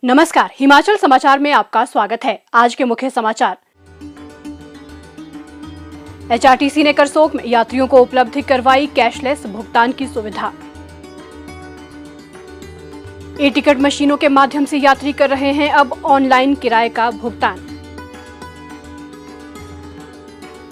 नमस्कार, हिमाचल समाचार में आपका स्वागत है। आज के मुख्य समाचार। एचआरटीसी ने करसोग में यात्रियों को उपलब्ध करवाई कैशलेस भुगतान की सुविधा। ई टिकट मशीनों के माध्यम से यात्री कर रहे हैं अब ऑनलाइन किराए का भुगतान।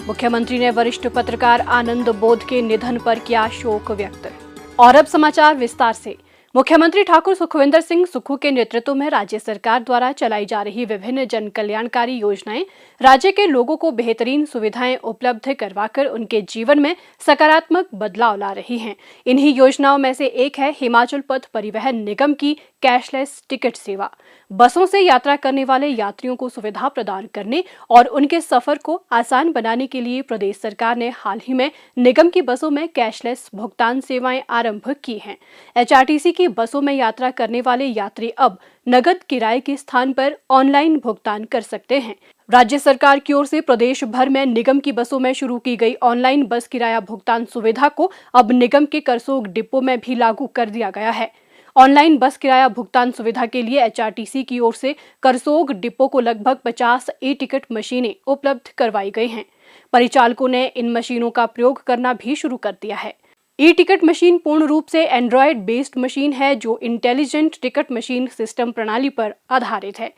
मुख्यमंत्री ने वरिष्ठ पत्रकार आनंद बोध के निधन पर किया शोक व्यक्त। और अब समाचार विस्तार से। मुख्यमंत्री ठाकुर सुखविंदर सिंह सुक्खू के नेतृत्व में राज्य सरकार द्वारा चलाई जा रही विभिन्न जन कल्याणकारी योजनाएं राज्य के लोगों को बेहतरीन सुविधाएं उपलब्ध करवाकर उनके जीवन में सकारात्मक बदलाव ला रही हैं। इन्हीं योजनाओं में से एक है हिमाचल पथ परिवहन निगम की कैशलेस टिकट सेवा। बसों से यात्रा करने वाले यात्रियों को सुविधा प्रदान करने और उनके सफर को आसान बनाने के लिए प्रदेश सरकार ने हाल ही में निगम की बसों में कैशलेस भुगतान सेवाएं आरंभ की हैं। एचआरटीसी की बसों में यात्रा करने वाले यात्री अब नगद किराए के स्थान पर ऑनलाइन भुगतान कर सकते हैं। राज्य सरकार की ओर से प्रदेश भर में निगम की बसों में शुरू की गई ऑनलाइन बस किराया भुगतान सुविधा को अब निगम के करसोग डिपो में भी लागू कर दिया गया है। ऑनलाइन बस किराया भुगतान सुविधा के लिए एचआरटीसी की ओर से करसोग डिपो को लगभग 50 ई टिकट मशीनें उपलब्ध करवाई गई हैं। परिचालकों ने इन मशीनों का प्रयोग करना भी शुरू कर दिया है। ई टिकट मशीन पूर्ण रूप से एंड्रॉयड बेस्ड मशीन है जो इंटेलिजेंट टिकट मशीन सिस्टम प्रणाली पर आधारित है।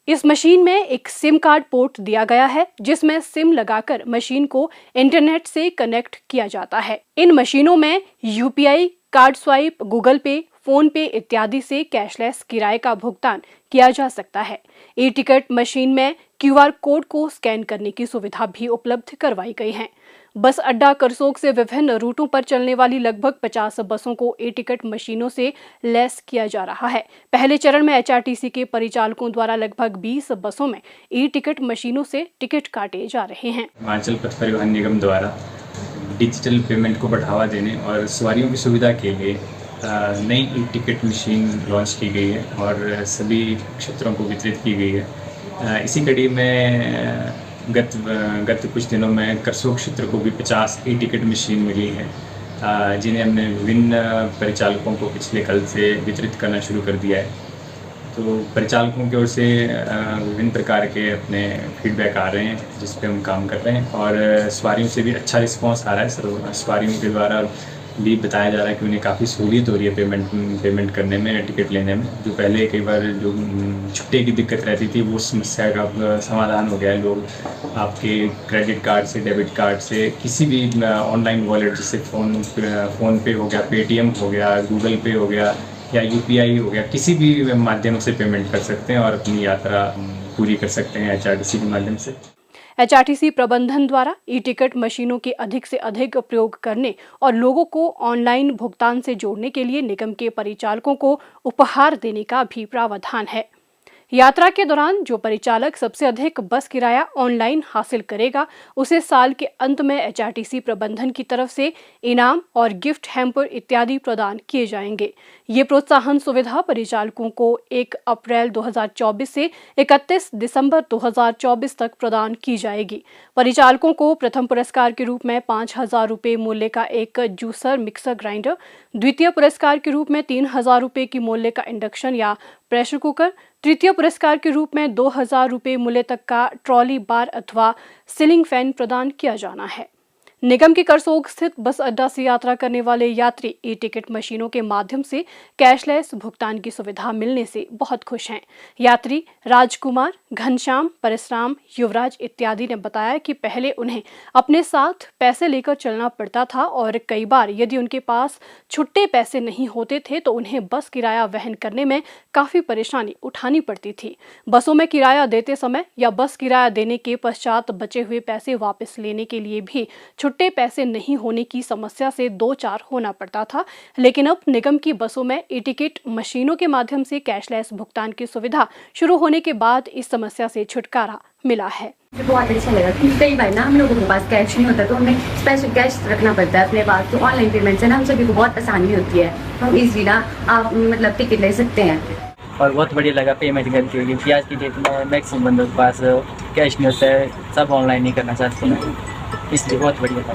इस मशीन में एक सिम कार्ड पोर्ट दिया गया है जिसमें सिम लगाकर मशीन को इंटरनेट से कनेक्ट किया जाता है। इन मशीनों में यूपीआई, कार्ड स्वाइप, गूगल पे, फोन पे इत्यादि से कैशलेस किराए का भुगतान किया जा सकता है। ई टिकट मशीन में क्यूआर कोड को स्कैन करने की सुविधा भी उपलब्ध करवाई गई है। बस अड्डा करसोग से विभिन्न रूटों पर चलने वाली लगभग 50 बसों को ई टिकट मशीनों से लैस किया जा रहा है। पहले चरण में एचआरटीसी के परिचालकों द्वारा लगभग 20 बसों में ई टिकट मशीनों से टिकट काटे जा रहे हैं। हिमाचल पथ परिवहन निगम द्वारा डिजिटल पेमेंट को बढ़ावा देने और सवारियों की सुविधा के लिए नई ई टिकट मशीन लॉन्च की गई है और सभी क्षेत्रों को वितरित की गई है। इसी कड़ी में गत कुछ दिनों में करसोग क्षेत्र को भी 50 ई टिकट मशीन मिली है जिन्हें हमने विभिन्न परिचालकों को पिछले कल से वितरित करना शुरू कर दिया है। तो परिचालकों की ओर से विभिन्न प्रकार के अपने फीडबैक आ रहे हैं जिस पे हम काम कर रहे हैं और सवारियों से भी अच्छा रिस्पांस आ रहा है। सवारियों के द्वारा भी बताया जा रहा है कि उन्हें काफ़ी सहूलियत हो रही है पेमेंट करने में, टिकट लेने में। जो पहले कई बार जो छुट्टे की दिक्कत रहती थी वो समस्या का समाधान हो गया है। लोग आपके क्रेडिट कार्ड से, डेबिट कार्ड से, किसी भी ऑनलाइन वॉलेट जैसे फ़ोन पे हो गया, पेटीएम हो गया, गूगल पे हो गया या यूपीआई हो गया, किसी भी माध्यम से पेमेंट कर सकते हैं और अपनी यात्रा पूरी कर सकते हैं एचआरटीसी के माध्यम से। एचआरटीसी प्रबंधन द्वारा ई टिकट मशीनों के अधिक से अधिक प्रयोग करने और लोगों को ऑनलाइन भुगतान से जोड़ने के लिए निगम के परिचालकों को उपहार देने का भी प्रावधान है। यात्रा के दौरान जो परिचालक सबसे अधिक बस किराया ऑनलाइन हासिल करेगा उसे साल के अंत में एचआरटीसी प्रबंधन की तरफ से इनाम और गिफ्ट हैम्पर इत्यादि प्रदान किए जाएंगे। ये प्रोत्साहन सुविधा परिचालकों को 1 अप्रैल 2024 से 31 दिसंबर 2024 तक प्रदान की जाएगी। परिचालकों को प्रथम पुरस्कार के रूप में 5,000 रुपये मूल्य का एक जूसर मिक्सर ग्राइंडर, द्वितीय पुरस्कार के रूप में 3,000 रुपये की मूल्य का इंडक्शन या प्रेशर कुकर, तृतीय पुरस्कार के रूप में 2,000 रुपये मूल्य तक का ट्रॉली बार अथवा सीलिंग फैन प्रदान किया जाना है। निगम के करसोग स्थित बस अड्डा से यात्रा करने वाले यात्री ई टिकट मशीनों के माध्यम से कैशलेस भुगतान की सुविधा मिलने से बहुत खुश हैं। यात्री राजकुमार, घनश्याम, परशुराम, युवराज इत्यादि ने बताया कि पहले उन्हें अपने साथ पैसे लेकर चलना पड़ता था और कई बार यदि उनके पास छुट्टे पैसे नहीं होते थे तो उन्हें बस किराया वहन करने में काफी परेशानी उठानी पड़ती थी। बसों में किराया देते समय या बस किराया देने के पश्चात बचे हुए पैसे वापस लेने के लिए भी छुट्टे पैसे नहीं होने की समस्या से दो चार होना पड़ता था, लेकिन अब निगम की बसों में ई टिकट मशीनों के माध्यम से कैशलेस भुगतान की सुविधा शुरू होने के बाद इस समस्या से छुटकारा मिला है। बहुत अच्छा लगा क्योंकि कई बार ना हम लोगों के पास कैश नहीं होता तो हमें स्पेशल कैश रखना पड़ता है अपने पास। तो ऑनलाइन पेमेंट से ना हम सभी को बहुत आसानी होती है, हम इजीली ना आप मतलब टिकट ले सकते हैं और बहुत बढ़िया लगा पेमेंट करके, क्योंकि आज की डेट में मैक्सिमम बंदों के पास कैश नहीं होता है, सब ऑनलाइन ही करना चाहते हैं, इसलिए बहुत बढ़िया लगा।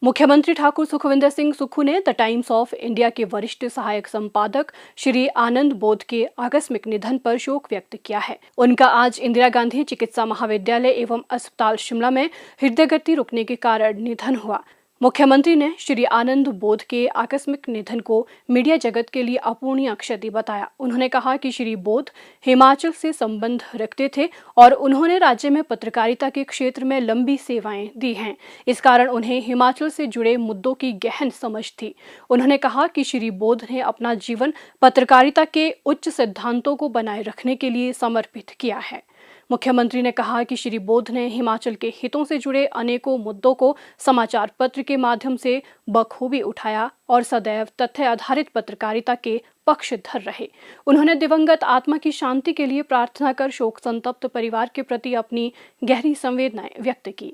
मुख्यमंत्री ठाकुर सुखविंदर सिंह सुक्खू ने द टाइम्स ऑफ इंडिया के वरिष्ठ सहायक संपादक श्री आनंद बोध के आकस्मिक निधन पर शोक व्यक्त किया है। उनका आज इंदिरा गांधी चिकित्सा महाविद्यालय एवं अस्पताल शिमला में हृदय गति रुकने के कारण निधन हुआ। मुख्यमंत्री ने श्री आनंद बोध के आकस्मिक निधन को मीडिया जगत के लिए अपूर्णीय क्षति बताया। उन्होंने कहा कि श्री बोध हिमाचल से संबंध रखते थे और उन्होंने राज्य में पत्रकारिता के क्षेत्र में लंबी सेवाएं दी हैं। इस कारण उन्हें हिमाचल से जुड़े मुद्दों की गहन समझ थी। उन्होंने कहा कि श्री बोध ने अपना जीवन पत्रकारिता के उच्च सिद्धांतों को बनाए रखने के लिए समर्पित किया है। मुख्यमंत्री ने कहा कि श्री बोध ने हिमाचल के हितों से जुड़े अनेकों मुद्दों को समाचार पत्र के माध्यम से बखूबी उठाया और सदैव तथ्य आधारित पत्रकारिता के पक्षधर रहे। उन्होंने दिवंगत आत्मा की शांति के लिए प्रार्थना कर शोक संतप्त परिवार के प्रति अपनी गहरी संवेदनाएं व्यक्त की।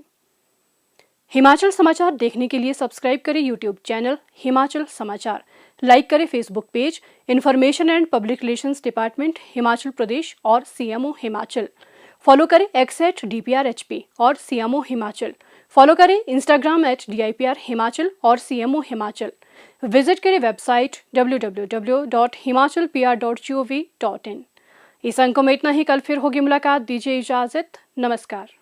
हिमाचल समाचार देखने के लिए सब्सक्राइब करें यूट्यूब चैनल हिमाचल समाचार, लाइक करें Facebook page information and public relations department Himachal Pradesh और सीएमओ हिमाचल। फॉलो करें x@DPRHP और सीएमओ हिमाचल। फॉलो करें इंस्टाग्राम @DIPR हिमाचल और सीएमओ हिमाचल। विजिट करें वेबसाइट www.himachalpr.gov.in। इस अंक में इतना ही। कल फिर होगी मुलाकात। दीजिए इजाजत। नमस्कार।